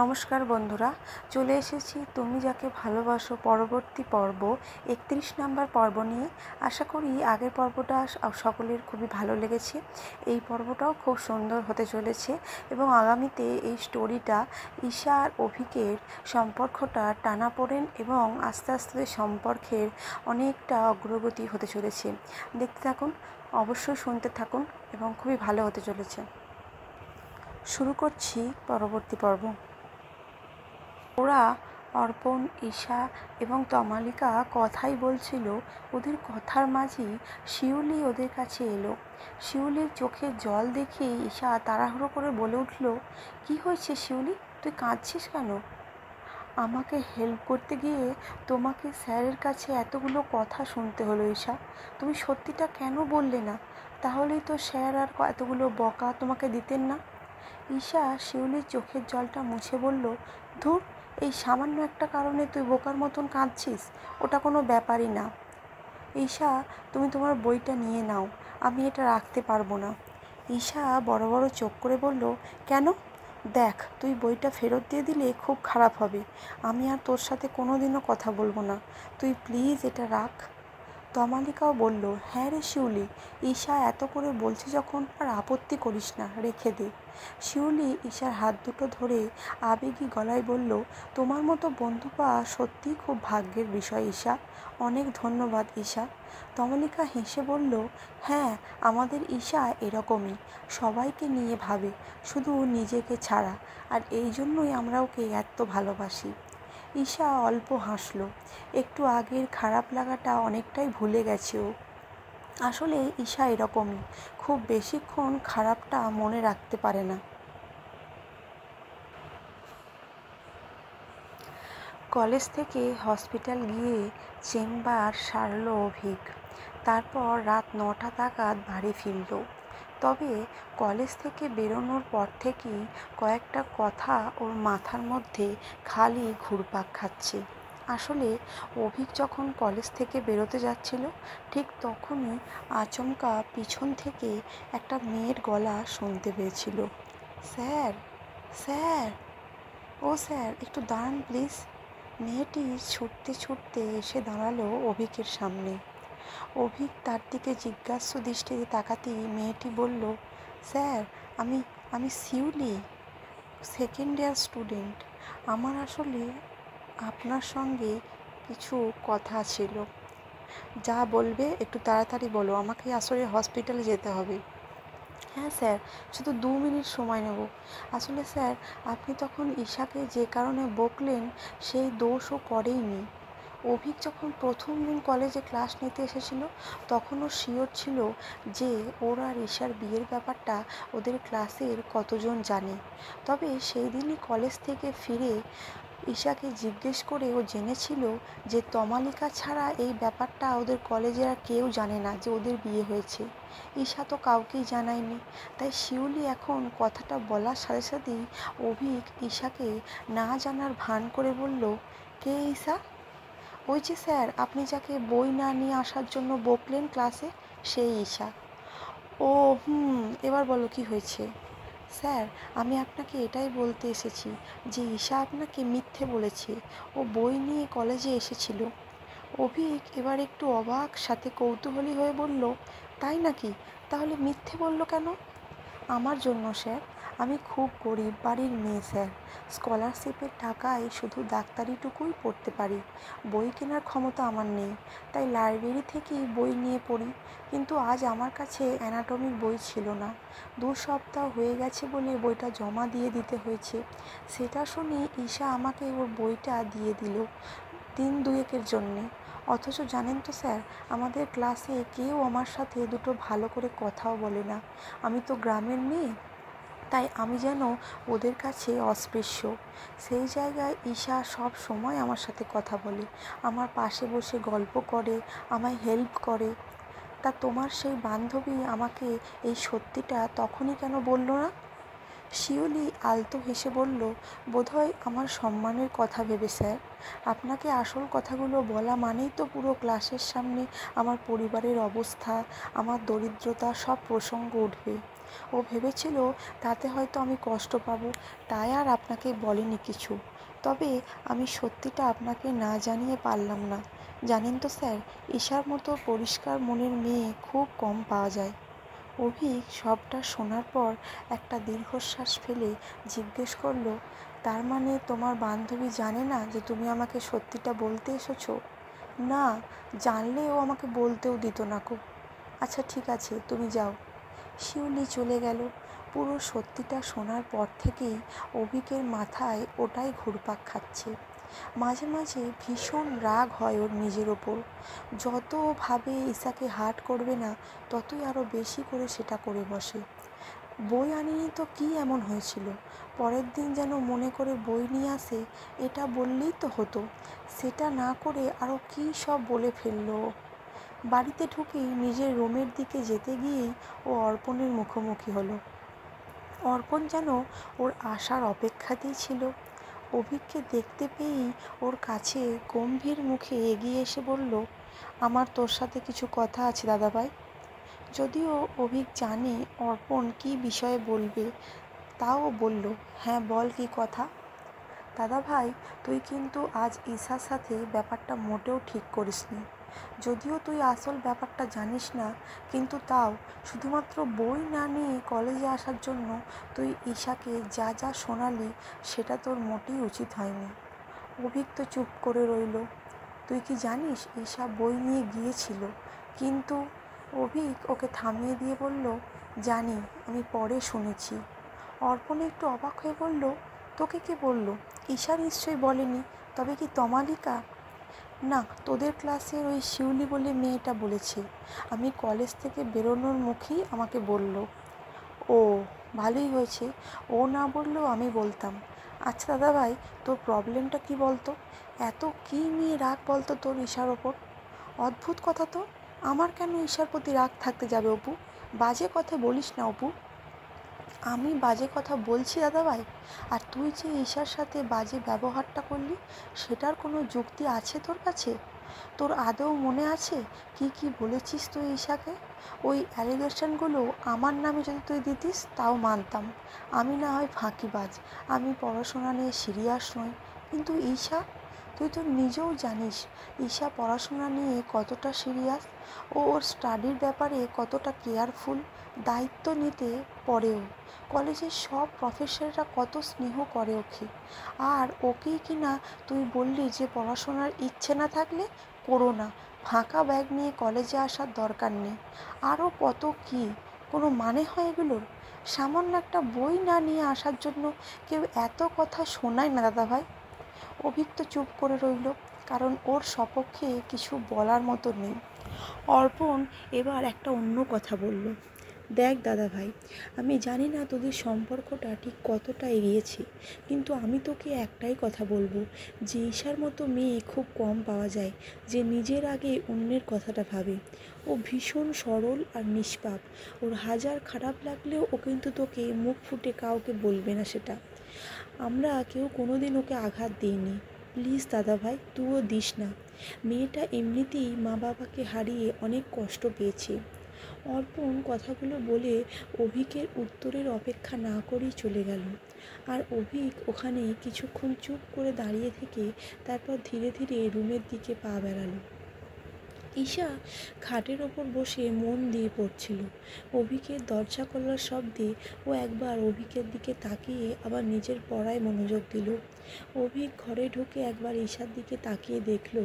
নমস্কার বন্ধুরা, চলে এসেছি তুমি যাকে ভালোবাসো পরবর্তী পর্ব 31 নম্বর পর্ব নিয়ে। আশা করি আগের পর্বটা সকলের খুবই ভালো লেগেছে। এই পর্বটাও খুব সুন্দর হতে চলেছে এবং আগামীতে এই স্টোরিটা ঈশা আর অভিকের সম্পর্কটা টানাপোড়েন এবং আস্তে আস্তে সম্পর্কের অনেকটা অগ্রগতি হতে চলেছে। দেখতে থাকুন, অবশ্যই শুনতে থাকুন এবং খুবই ভালো হতে চলেছে। শুরু করছি পরবর্তী পর্ব। ওরা অর্পণ, ঈশা এবং তমালিকা কথাই বলছিল। ওদের কথার মাঝেই শিউলি ওদের কাছে এলো। শিউলির চোখে জল দেখে ঈশা তাড়াহুড়ো করে বলে উঠল, কি হয়েছে শিউলি, তুই কাঁদছিস কেন? আমাকে হেল্প করতে গিয়ে তোমাকে স্যারের কাছে এতগুলো কথা শুনতে হলো ঈশা। তুমি সত্যিটা কেন বললে না? তাহলেই তো স্যার আর এতগুলো বকা তোমাকে দিতেন না। ঈশা শিউলির চোখের জলটা মুছে বলল, ধুর, এই সামান্য একটা কারণে তুই বোকার মতন কাঁদছিস? ওটা কোনো ব্যাপারই না। ঈশা, তুমি তোমার বইটা নিয়ে নাও, আমি এটা রাখতে পারবো না। ঈশা বড় বড় চোখ করে বলল, কেন? দেখ, তুই বইটা ফেরত দিয়ে দিলে খুব খারাপ হবে। আমি আর তোর সাথে কোনো দিনও কথা বলবো না। তুই প্লিজ এটা রাখ। তমালিকাও বলল, হ্যাঁ রে শিউলি, ঈশা এত করে বলছে যখন আর আপত্তি করিস না, রেখে দে। শিউলি ঈশার হাত দুটো ধরে আবেগী গলায় বলল, তোমার মতো বন্ধু পাওয়া সত্যিই খুব ভাগ্যের বিষয় ঈশা। অনেক ধন্যবাদ ঈশা। তমালিকা হেসে বলল, হ্যাঁ, আমাদের ঈশা এরকমই, সবাইকে নিয়ে ভাবে, শুধু নিজেকে ছাড়া, আর এই জন্যই আমরা ওকে এত ভালোবাসি। ঈশা অল্প হাসল। একটু আগের খারাপ লাগাটা অনেকটাই ভুলে গেছে ও। আসলে ঈশা এরকমই, খুব বেশিক্ষণ খারাপটা মনে রাখতে পারে না। কলেজ থেকে হসপিটাল গিয়ে চেম্বার সারল অভিক। তারপর রাত 9টা নাগাদ বাড়ি ফিরল। তবে কলেজ থেকে বেরোনোর পর থেকেই কয়েকটা কথা ওর মাথার মধ্যে খালি ঘুরপাক খাচ্ছে। আসলে অভিক যখন কলেজ থেকে বেরোতে যাচ্ছিল, ঠিক তখনই আচমকা পিছন থেকে একটা মেয়ের গলা শুনতে পেয়েছিল। স্যার, স্যার, ও স্যার, একটু দাঁড়ান প্লিজ। মেয়েটি ছুটতে ছুটতে এসে দাঁড়ালো অভিকের সামনে। অভিক তার দিকে জিজ্ঞাসু দৃষ্টিতে তাকাতেই মেয়েটি বলল, স্যার, আমি আমি শিউলি, সেকেন্ড ইয়ার স্টুডেন্ট। আমার আসলে আপনার সঙ্গে কিছু কথা ছিল। যা বলবে একটু তাড়াতাড়ি বলো, আমাকে আসলে হসপিটালে যেতে হবে। হ্যাঁ স্যার, শুধু 2 মিনিট সময় নেব। আসলে স্যার, আপনি তখন ঈশাকে যে কারণে বকলেন সেই দোষ ও করেইনি। অভিক যখন প্রথম দিন কলেজে ক্লাস নিতে এসেছিল তখন ও শিওর ছিল যে ওর আর ঈশার বিয়ের ব্যাপারটা ওদের ক্লাসের কতজন জানে। তবে সেই দিনই কলেজ থেকে ফিরে ঈশাকে জিজ্ঞেস করে ও জেনেছিল যে তমালিকা ছাড়া এই ব্যাপারটা ওদের কলেজের আর কেউ জানে না যে ওদের বিয়ে হয়েছে। ঈশা তো কাউকেই জানায়নি। তাই শিউলি এখন কথাটা বলার সাথে সাথেই অভিক ঈশাকে না জানার ভান করে বলল, কে ঈশা? ওই যে স্যার, আপনি যাকে বই না নিয়ে আসার জন্য বকলেন ক্লাসে, সেই ঈশা। ও এবার বলো কি হয়েছে? স্যার, আমি আপনাকে এটাই বলতে এসেছি যে ঈশা আপনাকে মিথ্যে বলেছে। ও বই নিয়ে কলেজে এসেছিল। অভিক এবার একটু অবাক সাথে কৌতূহলী হয়ে বলল, তাই নাকি? তাহলে মিথ্যে বলল কেন? আমার জন্য স্যার। আমি খুব গরিব বাড়ির মেয়ে স্যার। স্কলারশিপের টাকায় শুধু ডাক্তারিটুকুই পড়তে পারি। বই কেনার ক্ষমতা আমার নেই, তাই লাইব্রেরি থেকেই বই নিয়ে পড়ি। কিন্তু আজ আমার কাছে অ্যানাটমির বই ছিল না। 2 সপ্তাহ হয়ে গেছে বলে বইটা জমা দিয়ে দিতে হয়েছে। সেটা শুনে ঈশা আমাকে ওর বইটা দিয়ে দিল দিন দুয়েকের জন্যে। অথচ জানেন তো স্যার, আমাদের ক্লাসে কেউ আমার সাথে দুটো ভালো করে কথাও বলে না। আমি তো গ্রামের মেয়ে, তাই আমি যেন ওদের কাছে অস্পৃশ্য। সেই জায়গায় ঈশা সব সময় আমার সাথে কথা বলে, আমার পাশে বসে গল্প করে, আমায় হেল্প করে। তা তোমার সেই বান্ধবী আমাকে এই সত্যিটা তখনই কেন বলল না? শিউলি আলতো হেসে বলল, বোধহয় আমার সম্মানের কথা ভেবে স্যার। আপনাকে আসল কথাগুলো বলা মানেই তো পুরো ক্লাসের সামনে আমার পরিবারের অবস্থা, আমার দরিদ্রতা সব প্রসঙ্গ উঠবে। ও ভেবেছিল তাতে হয়তো আমি কষ্ট পাবো, তাই আর আপনাকে বলেনি কিছু। তবে আমি সত্যিটা আপনাকে না জানিয়ে পারলাম না। জানেন তো স্যার, ঈশার মতো পরিষ্কার মনের মেয়ে খুব কম পাওয়া যায়। অভিক সবটা শোনার পর একটা দীর্ঘশ্বাস ফেলে জিজ্ঞেস করলো, তার মানে তোমার বান্ধবী জানে না যে তুমি আমাকে সত্যিটা বলতে এসেছো? না, জানলে ও আমাকে বলতেও দিত না কো। আচ্ছা ঠিক আছে, তুমি যাও। শিউলি চলে গেল। পুরো সত্যিটা শোনার পর থেকেই অভিকের মাথায় ওটাই ঘুরপাক খাচ্ছে। মাঝে মাঝে ভীষণ রাগ হয় ওর নিজের ওপর। যত ভাবে ঈশাকে হার্ট করবে না, ততই আরও বেশি করে সেটা করে বসে। বই আনিনি তো কী এমন হয়েছিল? পরের দিন যেন মনে করে বই নিয়ে আসে, এটা বললেই তো হতো। সেটা না করে আরও কী সব বলে ফেললো। বাড়িতে ঢুকেই নিজের রুমের দিকে যেতে গিয়েই ও অর্পণের মুখোমুখি হলো। অর্পণ যেন ওর আসার অপেক্ষাতেই ছিল। অভিককে দেখতে পেয়েই ওর কাছে গম্ভীর মুখে এগিয়ে এসে বলল, আমার তোর সাথে কিছু কথা আছে দাদাভাই। যদিও অভিক জানে অর্পণ কী বিষয়ে বলবে, তাও বলল, হ্যাঁ বল, কী কথা? দাদাভাই, তুই কিন্তু আজ ঈশার সাথে ব্যাপারটা মোটেও ঠিক করিসনি। যদিও তুই আসল ব্যাপারটা জানিস না, কিন্তু তাও শুধুমাত্র বই না নিয়ে কলেজে আসার জন্য তুই ঈশাকে যা যা শোনালি, সেটা তোর মোটেই উচিত হয়নি। অভিক তো চুপ করে রইল। তুই কি জানিস ঈশা বই নিয়ে গিয়েছিল? কিন্তু অভিক ওকে থামিয়ে দিয়ে বলল, জানি, আমি পরে শুনেছি। অর্পণ একটু অবাক হয়ে বলল, তোকে কে বলল? ঈশা নিশ্চয়ই বলেনি। তবে কি তমালিকা? না, তোদের ক্লাসের ওই শিউলি বলে মেয়েটা বলেছে। আমি কলেজ থেকে বেরোনোর মুখেই আমাকে বলল। ও, ভালোই হয়েছে, ও না বললেও আমি বলতাম। আচ্ছা দাদাভাই, তোর প্রবলেমটা কি বলতো? এত কী নিয়ে রাগ বলতো তোর ঈশার ওপর? অদ্ভুত কথা তো। আমার কেন ঈশার প্রতি রাগ থাকতে যাবে অপু? বাজে কথা বলিস না অপু। আমি বাজে কথা বলছি দাদাভাই? আর তুই যে ঈশার সাথে বাজে ব্যবহারটা করলি, সেটার কোনো যুক্তি আছে তোর কাছে? তোর আদৌ মনে আছে কি কি বলেছিস তুই ঈশাকে? ওই অ্যালিগেশনগুলো আমার নামে যদি তুই দিতিস তাও মানতাম। আমি না হয় ফাঁকিবাজ, আমি পড়াশোনা নিয়ে সিরিয়াস নই, কিন্তু ঈশা, তুই তো নিজেও জানিস ঈশা পড়াশোনা নিয়ে কতটা সিরিয়াস। ও ওর স্টাডির ব্যাপারে কতটা কেয়ারফুল। দায়িত্ব নিতে পড়েও। কলেজের সব প্রফেসররা কত স্নেহ করে ওকে। আর ওকেই কি না তুই বললি যে পড়াশোনার ইচ্ছে না থাকলে করো না, ফাঁকা ব্যাগ নিয়ে কলেজে আসার দরকার নেই। আরও কত কি। কোনো মানে হয় এগুলোর? সামান্য একটা বই না নিয়ে আসার জন্য কেউ এত কথা শোনায় না দাদাভাই। অভিক তো চুপ করে রইল, কারণ ওর সপক্ষে কিছু বলার মতো নেই। অর্পণ এবার একটা অন্য কথা বলল, দেখ দাদাভাই, আমি জানি না তোদের সম্পর্কটা ঠিক কতটা এগিয়েছে, কিন্তু আমি তোকে একটাই কথা বলবো যে ঈশার মতো মেয়ে খুব কম পাওয়া যায় যে নিজের আগে অন্যের কথাটা ভাবে। ও ভীষণ সরল আর নিষ্পাপ। ওর হাজার খারাপ লাগলেও ও কিন্তু তোকে মুখ ফুটে কাউকে বলবে না সেটা। আমরা কেউ কোনো দিন ওকে আঘাত দিইনি। প্লিজ দাদাভাই, তুইও দিস না। মেয়েটা এমনিতেই মা বাবাকে হারিয়ে অনেক কষ্ট পেয়েছে। অর্পণ কথাগুলো বলে অভিকের উত্তরের অপেক্ষা না করেই চলে গেল। আর অভিক ওখানে কিছুক্ষণ চুপ করে দাঁড়িয়ে থেকে তারপর ধীরে ধীরে রুমের দিকে পা বাড়ালো। ঈশা খাটের ওপর বসে মন দিয়ে পড়ছিল। অভিকের দরজা খোলার শব্দে ও একবার অভিকের দিকে তাকিয়ে আবার নিজের পড়ায় মনোযোগ দিল। অভিক ঘরে ঢুকে একবার ঈশার দিকে তাকিয়ে দেখল।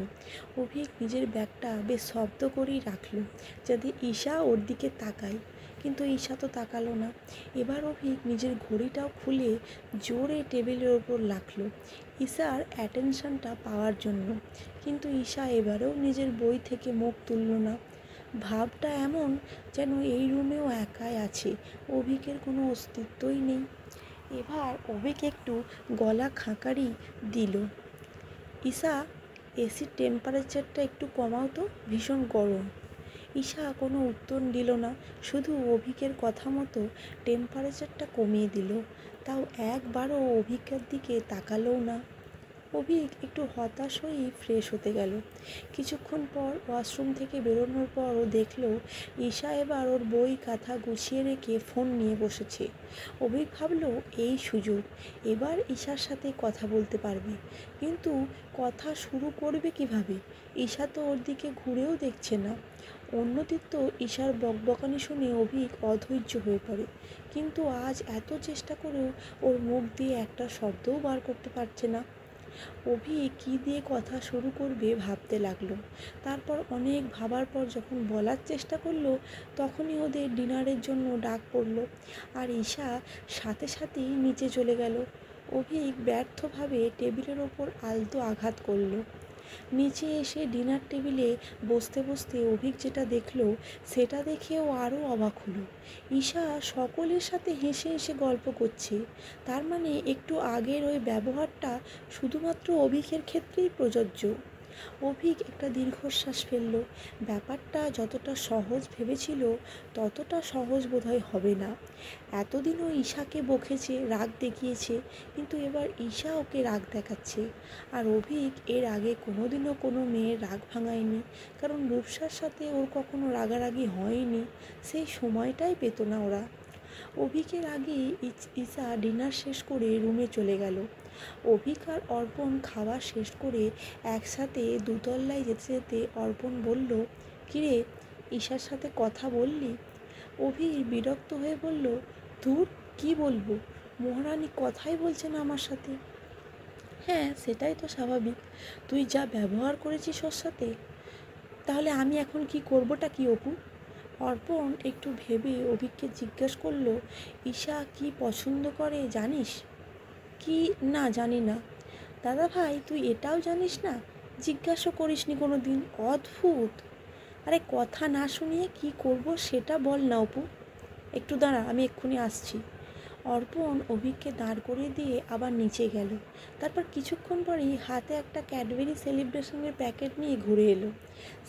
অভিক নিজের ব্যাগটা বেশ শব্দ করেই রাখলো যাতে ঈশা ওর দিকে তাকায়, কিন্তু ঈশা তো তাকালো না। এবার অভিক নিজের ঘড়িটাও খুলে জোরে টেবিলের ওপর রাখলো ঈশার অ্যাটেনশনটা পাওয়ার জন্য, কিন্তু ঈশা এবারেও নিজের বই থেকে মুখ তুলল না। ভাবটা এমন যেন এই রুমেও একাই আছে, অভিকের কোনো অস্তিত্বই নেই। এবার অভিক একটু গলা খাঁকারি দিল, ঈশা, এসির টেম্পারেচারটা একটু কমাও তো, ভীষণ গরম। ঈশা কোনো উত্তর দিল না, শুধু অভিকের কথা মতো টেম্পারেচারটা কমিয়ে দিল। তাও একবারও অভিকের দিকে তাকালোও না। অভিক একটু হতাশ হয়েই ফ্রেশ হতে গেল। কিছুক্ষণ পর ওয়াশরুম থেকে বেরোনোর পর ও দেখলো ঈশা এবার ওর বই খাতা গুছিয়ে রেখে ফোন নিয়ে বসেছে। অভিক ভাবলো এই সুযোগ, এবার ঈশার সাথে কথা বলতে পারবে। কিন্তু কথা শুরু করবে কিভাবে? ঈশা তো ওর দিকে ঘুরেও দেখছে না। অন্যদিক তো ঈশার বকবকানি শুনে অভিক অধৈর্য হয়ে পড়ে। কিন্তু আজ এত চেষ্টা করেও ওর মুখ দিয়ে একটা শব্দও বার করতে পারছে না। অভি কী দিয়ে কথা শুরু করবে ভাবতে লাগলো। তারপর অনেক ভাবার পর যখন বলার চেষ্টা করলো, তখনই ওদের ডিনারের জন্য ডাক পড়লো। আর ঈশা সাথে সাথেই নিচে চলে গেল। অভিক ব্যর্থভাবে টেবিলের ওপর আলতো আঘাত করলো। নিচে এসে ডিনার টেবিলে বসতে বসতে অভিক যেটা দেখলো সেটা দেখেও আরও অবাক হলো। ঈশা সকলের সাথে হেসে হেসে গল্প করছে। তার মানে একটু আগের ওই ব্যবহারটা শুধুমাত্র অভিকের ক্ষেত্রেই প্রযোজ্য। অভিক একটা দীর্ঘশ্বাস ফেলল। ব্যাপারটা যতটা সহজ ভেবেছিল ততটা সহজ বোধহয় হবে না। এতদিনও ঈশাকে বকেছে, রাগ দেখিয়েছে, কিন্তু এবার ঈশা ওকে রাগ দেখাচ্ছে। আর অভিক এর আগে কোনোদিনও কোনো মেয়ের রাগ ভাঙায়নি, কারণ রূপসার সাথে ওর কখনো রাগারাগি হয়নি। সেই সময়টাই পেত না ওরা। অভিকের আগেই ঈশা ডিনার শেষ করে রুমে চলে গেল। অভিক আর অর্পণ খাওয়া শেষ করে একসাথে দোতলায় যেতে যেতে অর্পণ বলল, কিরে, ঈশার সাথে কথা বললি? অভি বিরক্ত হয়ে বলল, ধুর, কি বলবো, মহারানী কথাই বলছে না আমার সাথে। হ্যাঁ, সেটাই তো স্বাভাবিক, তুই যা ব্যবহার করেছিস ওর সাথে। তাহলে আমি এখন কি করবোটা কি অপু? অর্পণ একটু ভেবে অভিককে জিজ্ঞেস করলো, ঈশা কি পছন্দ করে জানিস? কি না, জানি না। দাদা ভাই, তুই এটাও জানিস না? জিজ্ঞাসা করিসনি কোনো দিন? অদ্ভুত। আরে কথা না শুনিয়ে কি করব সেটা বল না অপু। একটু দাঁড়া, আমি এক্ষুনি আসছি। অর্পণ অভিককে দাঁড় করিয়ে দিয়ে আবার নিচে গেল। তারপর কিছুক্ষণ পরেই হাতে একটা ক্যাডবেরি সেলিব্রেশনের প্যাকেট নিয়ে ঘুরে এলো।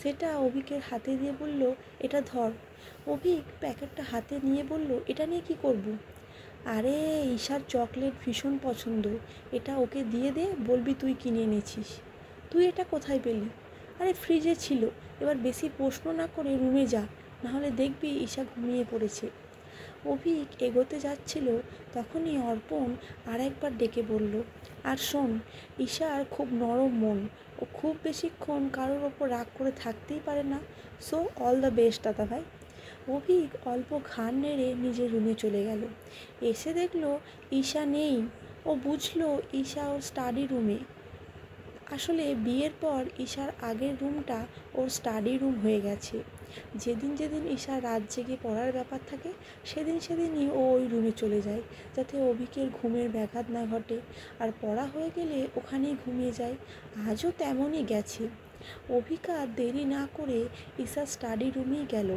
সেটা অভিকের হাতে দিয়ে বলল, এটা ধর। অভিক প্যাকেটটা হাতে নিয়ে বলল, এটা নিয়ে কি করব? আরে, ঈশার চকলেট ভীষণ পছন্দ, এটা ওকে দিয়ে দে, বলবি তুই কিনে এনেছিস। তুই এটা কোথায় পেলি? আরে, ফ্রিজে ছিল। এবার বেশি প্রশ্ন না করে রুমে যা, নাহলে দেখবি ঈশা ঘুমিয়ে পড়েছে। অভিক এগোতে যাচ্ছিল, তখনই অর্পণ আর একবার ডেকে বলল, আর শোন, ঈশার খুব নরম মন, ও খুব বেশিক্ষণ কারোর ওপর রাগ করে থাকতেই পারে না। সো অল দ্য বেস্ট দাদা ভাই। অভিক অল্প ঘাড় নেড়ে নিজের রুমে চলে গেল। এসে দেখলো ঈশা নেই। ও বুঝলো ঈশা ওর স্টাডি রুমে। আসলে বিয়ের পর ঈশার আগের রুমটা ওর স্টাডি রুম হয়ে গেছে। যেদিন যেদিন ঈশার রাত জেগে পড়ার ব্যাপার থাকে সেদিন সেদিনই ও ওই রুমে চলে যায়, যাতে অভিকের ঘুমের ব্যাঘাত না ঘটে। আর পড়া হয়ে গেলে ওখানেই ঘুমিয়ে যায়। আজও তেমনই গেছে। অভিক আর দেরি না করে ঈশার স্টাডি রুমেই গেল।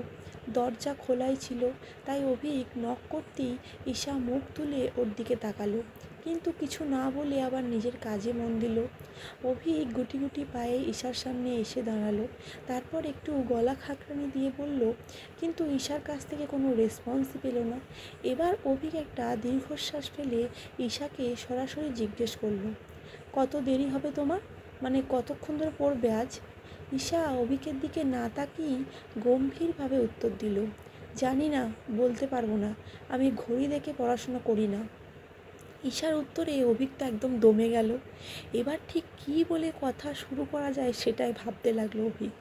দরজা খোলাই ছিল, তাই অভিক নক করতেই ঈশা মুখ তুলে ওর দিকে তাকালো, কিন্তু কিছু না বলে আবার নিজের কাজে মন দিল। অভিক গুটি গুটি পায়ে ঈশার সামনে এসে দাঁড়ালো। তারপর একটু গলা খাকরানি দিয়ে বলল, কিন্তু ঈশার কাছ থেকে কোনো রেসপন্সই পেল না। এবার অভিক একটা দীর্ঘশ্বাস ফেলে ঈশাকে সরাসরি জিজ্ঞেস করলো, কত দেরি হবে তোমার? মানে কতক্ষণ ধরে পড়বে আজ? ঈশা অভিকের দিকে না তাকিয়ে গম্ভীরভাবে উত্তর দিল, জানি না, বলতে পারবো না, আমি ঘড়ি দেখে পড়াশোনা করি না। ঈশার উত্তরে অভিক তো একদম দমে গেল। এবার ঠিক কী বলে কথা শুরু করা যায় সেটাই ভাবতে লাগলো অভিক।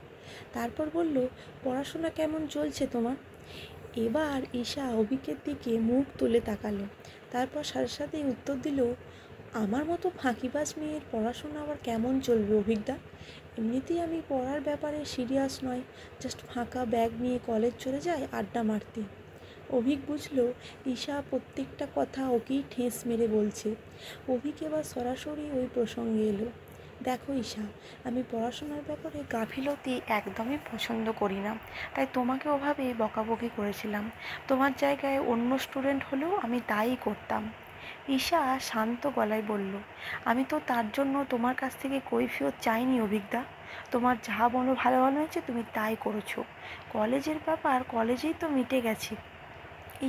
তারপর বলল, পড়াশোনা কেমন চলছে তোমার? এবার ঈশা অভিকের দিকে মুখ তুলে তাকালো। তারপর সাথে সাথেই উত্তর দিল, আমার মতো ফাঁকিবাজ মেয়ের পড়াশোনা আবার কেমন চলবে অভিকদা? এমনিতেই আমি পড়ার ব্যাপারে সিরিয়াস নয়, জাস্ট ফাঁকা ব্যাগ নিয়ে কলেজ চলে যায় আড্ডা মারতে। অভিক বুঝল ঈশা প্রত্যেকটা কথা ওকেই ঠেস মেরে বলছে। অভিক এবার সরাসরি ওই প্রসঙ্গে এলো, দেখো ঈশা, আমি পড়াশোনার ব্যাপারে গাফিলতি একদমই পছন্দ করি না, তাই তোমাকে ওভাবে বকাবকি করেছিলাম। তোমার জায়গায় অন্য স্টুডেন্ট হলেও আমি তাই করতাম। ঈশা শান্ত গলায় বলল, আমি তো তার জন্য তোমার কাছ থেকে কৈফিয়ত চাইনি অভিকদা। তোমার যা ভালো মনে হয়েছে তুমি তাই করেছো। কলেজের ব্যাপার কলেজেই তো মিটে গেছে।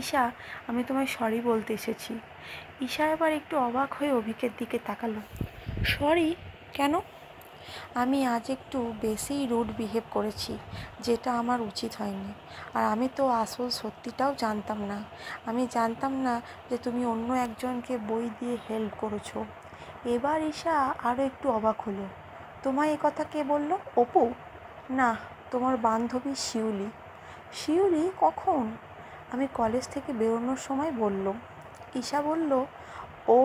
ঈশা, আমি তোমায় সরি বলতে এসেছি। ঈশা এবার একটু অবাক হয়ে অভিকের দিকে তাকালো। সরি? কেন? আমি আজ একটু বেশিই রুড বিহেভ করেছি, যেটা আমার উচিত হয়নি। আর আমি তো আসল সত্যিটাও জানতাম না। আমি জানতাম না যে তুমি অন্য একজনকে বই দিয়ে হেল্প করেছো। এবার ঈশা আরও একটু অবাক হলো। তোমায় এ কথা কে বললো? অপু? না, তোমার বান্ধবী শিউলি। শিউলি? কখন? আমি কলেজ থেকে বেরোনোর সময় বলল। ঈশা বলল, ও,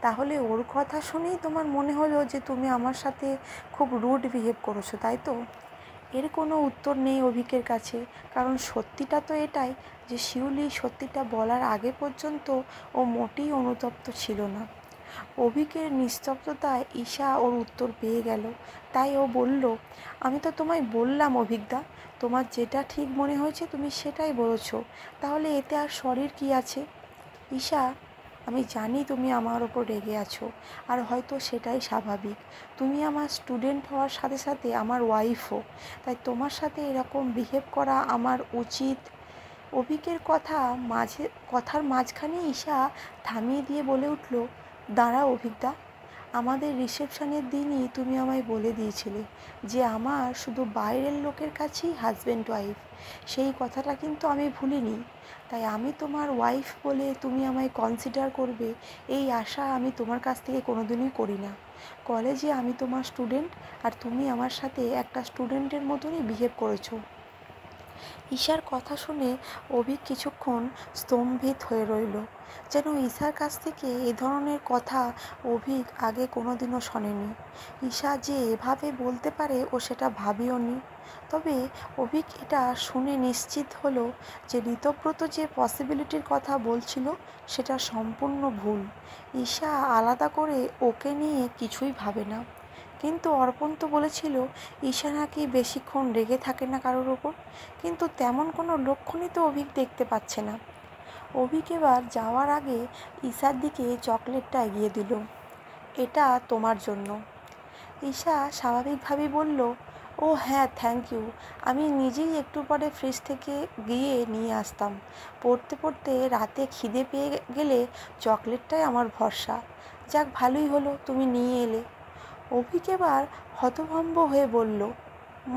তাহলে ওর কথা শুনেই তোমার মনে হলো যে তুমি আমার সাথে খুব রুড বিহেভ করেছো, তাই তো? এর কোনো উত্তর নেই অভিকের কাছে, কারণ সত্যিটা তো এটাই যে শিউলি সত্যিটা বলার আগে পর্যন্ত ও মোটেই অনুতপ্ত ছিল না। অভিকের নিস্তব্ধতায় ঈশা ওর উত্তর পেয়ে গেল। তাই ও বলল, আমি তো তোমায় বললাম অভিকদা, তোমার যেটা ঠিক মনে হয়েছে তুমি সেটাই বলেছো, তাহলে এতে আর সরির কী আছে? ঈশা, আমি জানি তুমি আমার ওপর রেগে আছো, আর হয়তো সেটাই স্বাভাবিক। তুমি আমার স্টুডেন্ট হওয়ার সাথে সাথে আমার ওয়াইফও, তাই তোমার সাথে এরকম বিহেভ করা আমার উচিত। অভিকের কথার মাঝখানে ঈশা থামিয়ে দিয়ে বলে উঠল, দাঁড়াও অভিকদা, আমাদের রিসেপশনের দিনই তুমি আমায় বলে দিয়েছিলে যে আমার শুধু বাইরের লোকের কাছেই হাজব্যান্ড ওয়াইফ। সেই কথাটা কিন্তু আমি ভুলিনি। তাই আমি তোমার ওয়াইফ বলে তুমি আমায় কনসিডার করবে, এই আশা আমি তোমার কাছ থেকে কোনোদিনই করি না। কলেজে আমি তোমার স্টুডেন্ট, আর তুমি আমার সাথে একটা স্টুডেন্টের মতনই বিহেভ করেছো। ঈশার কথা শুনে অভিক কিছুক্ষণ স্তম্ভিত হয়ে রইল, যেন ঈশার কাছ থেকে এ ধরনের কথা অভিক আগে কোনোদিনও শোনেনি। ঈশা যে এভাবে বলতে পারে ও সেটা ভাবিওনি। তবে অভিক এটা শুনে নিশ্চিত হলো যে ঋতব্রত যে পসিবিলিটির কথা বলছিল সেটা সম্পূর্ণ ভুল। ঈশা আলাদা করে ওকে নিয়ে কিছুই ভাবে না। কিন্তু অর্পণ তো বলেছিল ঈশা নাকি বেশিক্ষণ রেগে থাকে না কারোর ওপর, কিন্তু তেমন কোনো লক্ষণই তো অভিক দেখতে পাচ্ছে না। অভিক এবার যাওয়ার আগে ঈশার দিকে চকলেটটা এগিয়ে দিল। এটা তোমার জন্য। ঈশা স্বাভাবিকভাবেই বলল, ও হ্যাঁ, থ্যাংক ইউ, আমি নিজেই একটু পরে ফ্রিজ থেকে গিয়ে নিয়ে আসতাম। পড়তে পড়তে রাতে খিদে পেয়ে গেলে চকলেটটাই আমার ভরসা। যাক, ভালোই হলো তুমি নিয়ে এলে। অভিক এবার হতভম্ব হয়ে বলল,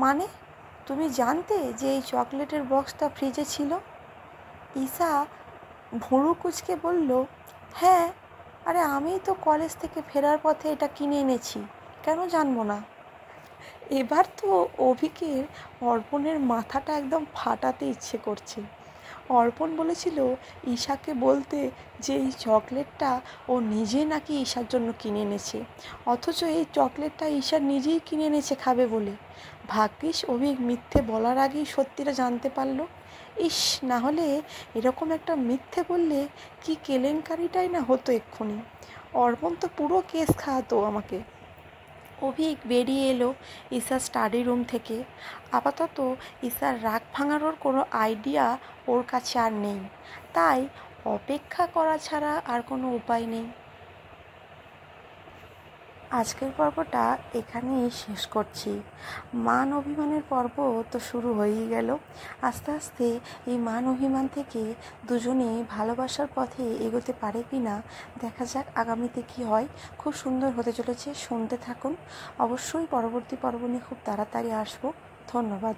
মানে তুমি জানতে যে এই চকলেটের বক্সটা ফ্রিজে ছিল? ঈশা ভুরু কুঁচকে বলল, হ্যাঁ, আরে আমিই তো কলেজ থেকে ফেরার পথে এটা কিনে এনেছি, কেন জানবো না? এবার তো অভিকের অর্পণের মাথাটা একদম ফাটাতে ইচ্ছে করছে। অর্পণ বলেছিল ঈশাকে বলতে যে এই চকলেটটা ও নিজে নাকি ঈশার জন্য কিনে এনেছে, অথচ এই চকলেটটা ঈশা নিজেই কিনে এনেছে খাবে বলে। ভাগ্যিস অভিক মিথ্যে বলার আগেই সত্যিটা জানতে পারলো। ইস, না হলে এরকম একটা মিথ্যে বললে কি কেলেঙ্কারিটাই না হতো এক্ষুনি। অর্পণ তো পুরো কেস খাওয়াতো আমাকে। অভিক বেরিয়ে এলো ঈশার স্টাডি রুম থেকে। আপাতত ঈশার রাগ ভাঙানোর কোনো আইডিয়া ওর কাছে আর নেই, তাই অপেক্ষা করা ছাড়া আর কোনো উপায় নেই। আজকের পর্বটা এখানেই শেষ করছি। মান অভিমানের পর্ব তো শুরু হয়েই গেল। আস্তে আস্তে এই মান অভিমান থেকে দুজনে ভালোবাসার পথে এগোতে পারে কি না দেখা যাক আগামীতে কি হয়। খুব সুন্দর হতে চলেছে, শুনতে থাকুন। অবশ্যই পরবর্তী পর্ব নিয়ে খুব তাড়াতাড়ি আসবো। ধন্যবাদ।